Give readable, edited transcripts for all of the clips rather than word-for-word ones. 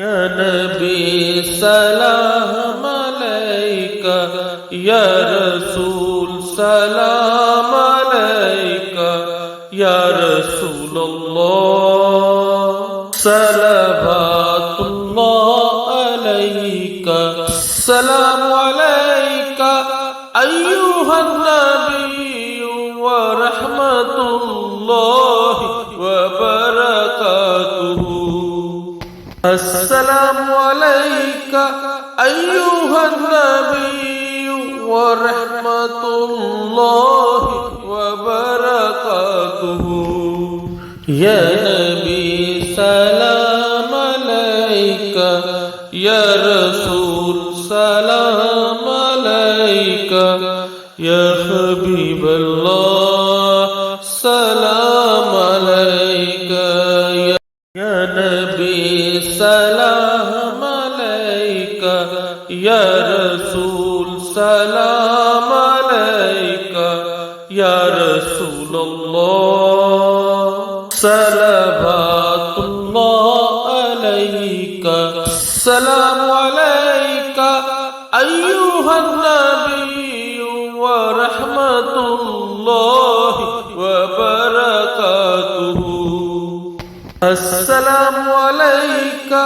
या नबी सलाम अलैका, या रसूल सलाम अलैका, या रसूल अल्लाह सलवातुल्लाह अलैका, सलाम अलैका अय्युहन नबिय्यु व रहमतुल्लाहि व बरकातुहु। अस्सलामु अलैका अय्युहन नबिय्यु व रहमतुल्लाहि व बरकातुहु। या नबी सलाम अलैका, या रसूल सलाम अलैका, या हबीब अल्लाह सलाम अलैका। या नबी सलाम अलैका, या रसूल सलाम अलैका, या रसूल अल्लाह सलवातुल्लाह अलैका, सलाम अलैका अय्युहन नबिय्यु व रहमतुल्लाहि व बरकातुहु। अस्सलामु अलैका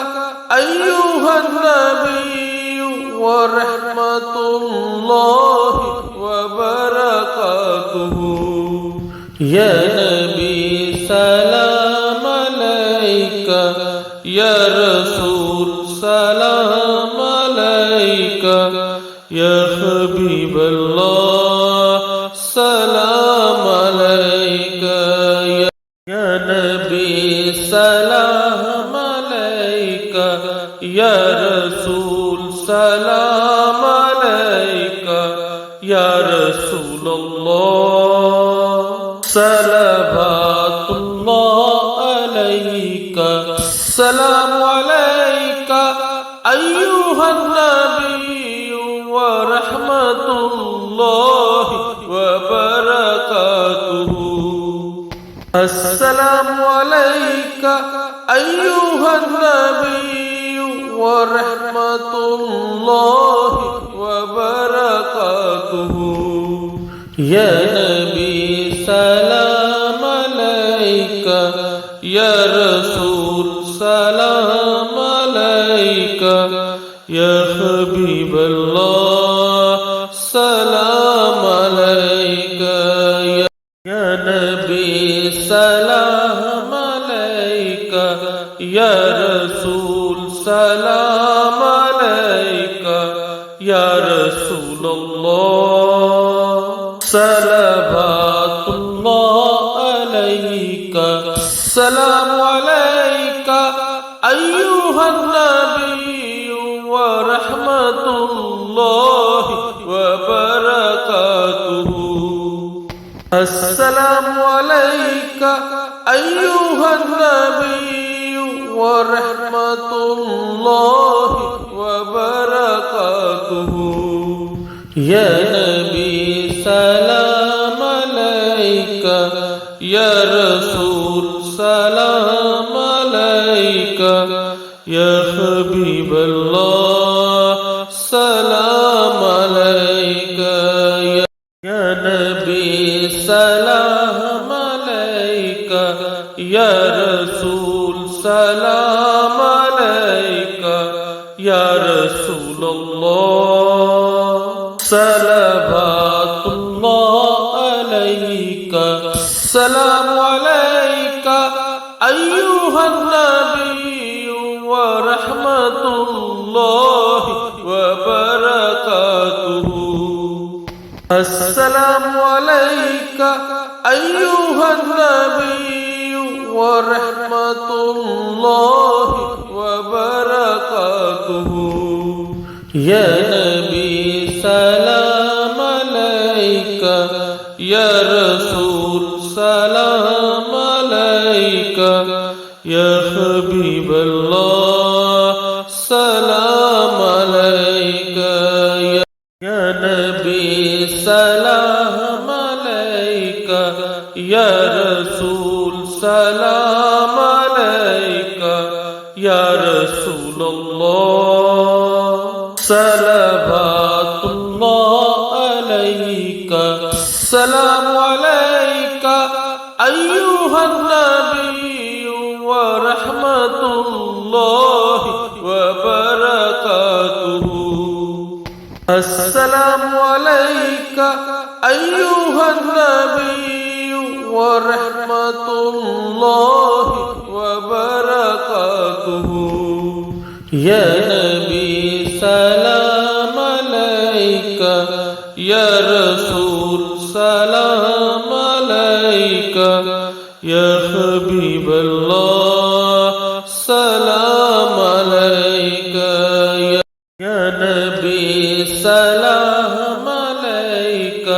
अय्युहन नबिय्यु व रहमतुल्लाहि व बरकातुहु। या नबी सलाम अलैका, या रसूल सलाम अलैका, या हबीब अल्लाह सलाम अलैका। या नबी सलाम अलैका, या रसूल सलाम अलैका, या रसूल अल्लाह सलवातुल्लाह अलैका, सलाम अलैका अय्युहन नबिय्यु व रहमतुल्लाहि व बरकातुहु। अस्सलामु अलैका अय्युहन नबिय्यु व रहमतुल्लाहि व बरकातुहु। या नबी सलाम अलैका, या रसूल सलाम अलैका, या हबीब अल्लाह सलाम अलैका। या नबी सलाम अलैका, या रसूल सलाम अलैका, या रसूल अल्लाह सलवातुल्लाह अलैका, सलाम अलैका अय्युहन नबिय्यु व रहमतुल्लाहि व बरकातुहु। अस्सलामु अलैका अय्युहन नबिय्यु व रहमतुल्लाहि व बरकातुहु। या नबी सलाम अलैका, या रसूल सलाम अलैका, या हबीब अल्लाह सलाम अलैका। या नबी सलाम अलैका, या रसूल सलाम अलैका, या रसूल अल्लाह सलवातुल्लाह अलैका, सलाम अलैका अय्युहन नबिय्यु व रहमतुल्लाहि व बरकातुहु। अस्सलामु अलैका अय्युहन नबिय्यु व रहमतुल्लाहि व बरकातुहु। या नबी सलाम अलैका, या रसूल सलाम अलैका, या हबीब अल्लाह सलाम अलैका। या नबी सलाम अलैका, या रसूल सलाम अलैका, या रसूल رسول الله صلوات الله عليك السلام عليك أيها النبي ورحمة الله وبركاته السلام عليك أيها النبي ورحمة الله وبركاته يا نبي سلام عليك يا رسول سلام عليك يا حبيب الله سلام عليك يا نبي سلام عليك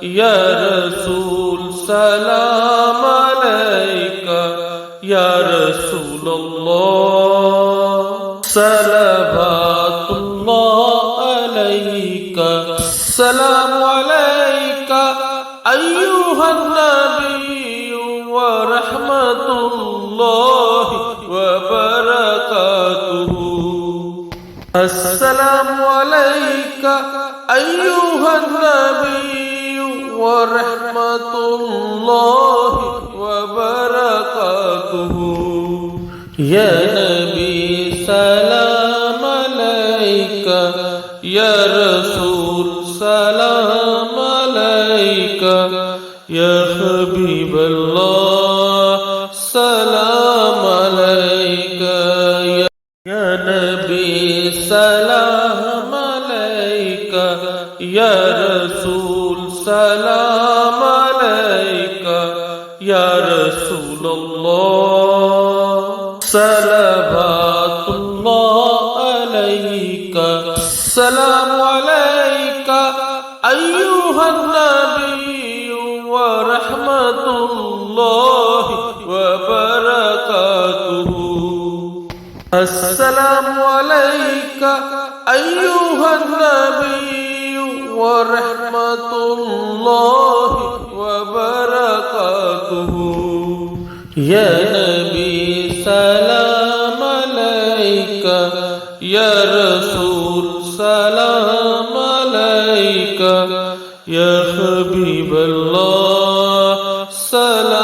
يا رسول سلام عليك يا رسول الله صلوات الله عليك السلام عليك أيها النبي ورحمة الله وبركاته السلام عليك أيها النبي ورحمة الله وبركاته يا نبي سلام عليك يا رسول سلام عليك يا حبيب الله سلام عليك يا نبي سلام عليك يا رسول سلام عليك يا رسول الله صلوات الله عليك السلام عليك أيها النبي ورحمة الله وبركاته السلام عليك أيها النبي ورحمة الله وبركاته يا نبي سلام عليك يا رسول سلام عليك يا حبيب الله سلام